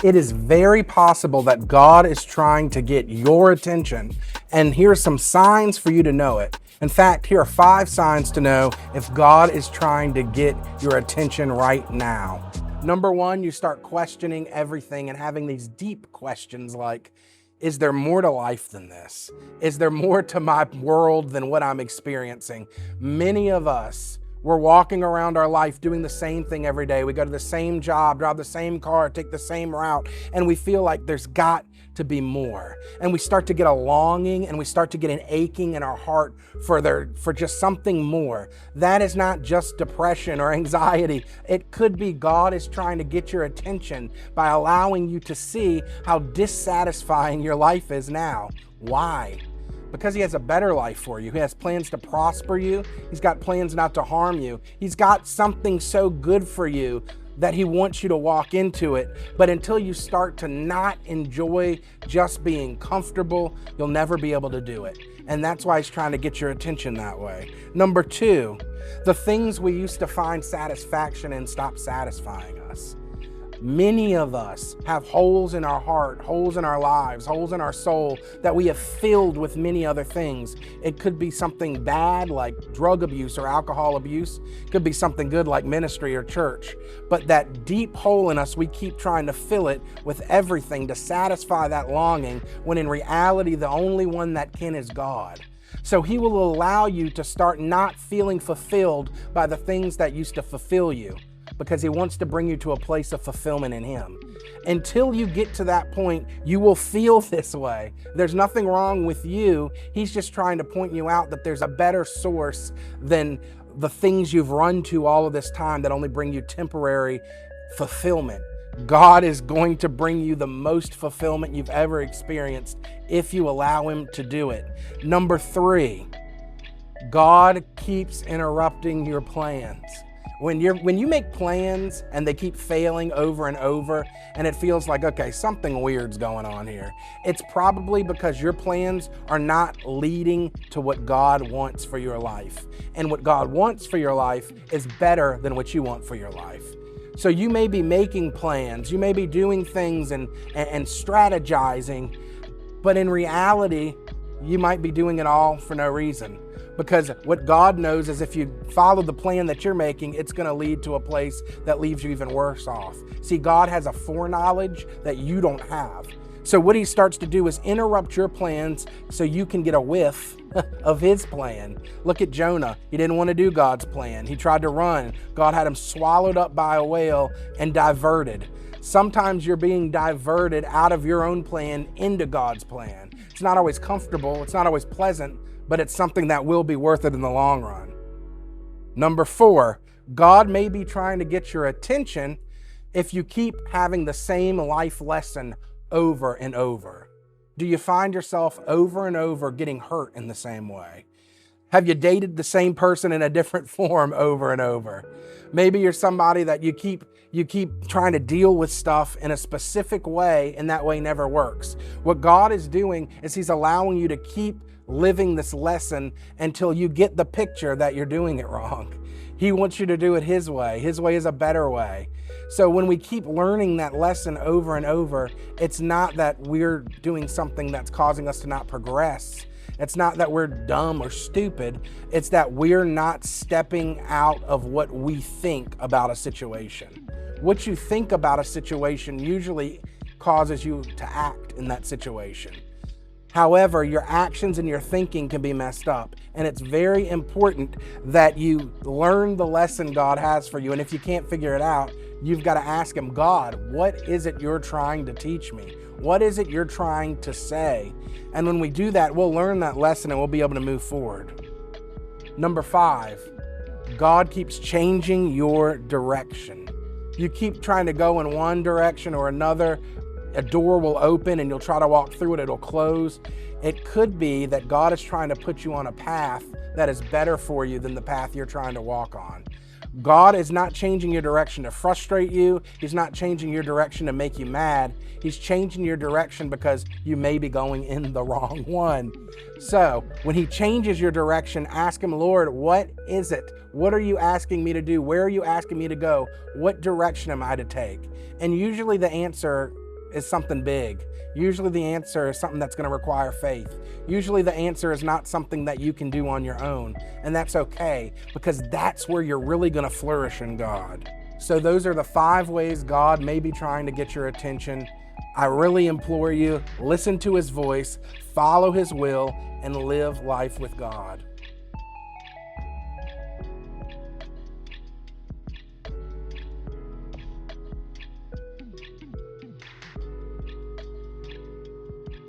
It is very possible that God is trying to get your attention, and here's some signs for you to know it. In fact, here are 5 signs to know if God is trying to get your attention right now. Number 1, you start questioning everything and having these deep questions like, is there more to life than this? Is there more to my world than what I'm experiencing? Many of us, we're walking around our life doing the same thing every day. We go to the same job, drive the same car, take the same route, and we feel like there's got to be more. And we start to get a longing and we start to get an aching in our heart for just something more. That is not just depression or anxiety. It could be God is trying to get your attention by allowing you to see how dissatisfying your life is now. Why? Because he has a better life for you. He has plans to prosper you. He's got plans not to harm you. He's got something so good for you that he wants you to walk into it. But until you start to not enjoy just being comfortable, you'll never be able to do it. And that's why he's trying to get your attention that way. Number 2, the things we used to find satisfaction in stop satisfying us. Many of us have holes in our heart, holes in our lives, holes in our soul that we have filled with many other things. It could be something bad like drug abuse or alcohol abuse. It could be something good like ministry or church. But that deep hole in us, we keep trying to fill it with everything to satisfy that longing, when in reality, the only one that can is God. So he will allow you to start not feeling fulfilled by the things that used to fulfill you, because he wants to bring you to a place of fulfillment in him. Until you get to that point, you will feel this way. There's nothing wrong with you. He's just trying to point you out that there's a better source than the things you've run to all of this time that only bring you temporary fulfillment. God is going to bring you the most fulfillment you've ever experienced if you allow him to do it. Number 3, God keeps interrupting your plans. When you make plans and they keep failing over and over, and it feels like, okay, something weird's going on here, it's probably because your plans are not leading to what God wants for your life. And what God wants for your life is better than what you want for your life. So you may be making plans, you may be doing things and strategizing, but in reality, you might be doing it all for no reason. Because what God knows is if you follow the plan that you're making, it's going to lead to a place that leaves you even worse off. See, God has a foreknowledge that you don't have. So what he starts to do is interrupt your plans so you can get a whiff of his plan. Look at Jonah. He didn't want to do God's plan. He tried to run. God had him swallowed up by a whale and diverted. Sometimes you're being diverted out of your own plan into God's plan. It's not always comfortable. It's not always pleasant, but it's something that will be worth it in the long run. Number 4, God may be trying to get your attention if you keep having the same life lesson over and over. Do you find yourself over and over getting hurt in the same way? Have you dated the same person in a different form over and over? Maybe you're somebody that you keep trying to deal with stuff in a specific way, and that way never works. What God is doing is he's allowing you to keep living this lesson until you get the picture that you're doing it wrong. He wants you to do it his way. His way is a better way. So when we keep learning that lesson over and over, it's not that we're doing something that's causing us to not progress. It's not that we're dumb or stupid. It's that we're not stepping out of what we think about a situation. What you think about a situation usually causes you to act in that situation. However, your actions and your thinking can be messed up. And it's very important that you learn the lesson God has for you. And if you can't figure it out, you've got to ask him, God, what is it you're trying to teach me? What is it you're trying to say? And when we do that, we'll learn that lesson and we'll be able to move forward. Number 5, God keeps changing your direction. You keep trying to go in one direction or another. A door will open and you'll try to walk through it, it'll close. It could be that God is trying to put you on a path that is better for you than the path you're trying to walk on. God is not changing your direction to frustrate you. He's not changing your direction to make you mad. He's changing your direction because you may be going in the wrong one. So when he changes your direction, ask him, Lord, what is it? What are you asking me to do? Where are you asking me to go? What direction am I to take? And usually the answer is something big. Usually the answer is something that's going to require faith. Usually the answer is not something that you can do on your own. And that's okay, because that's where you're really going to flourish in God. So those are the 5 ways God may be trying to get your attention. I really implore you, listen to his voice, follow his will, and live life with God.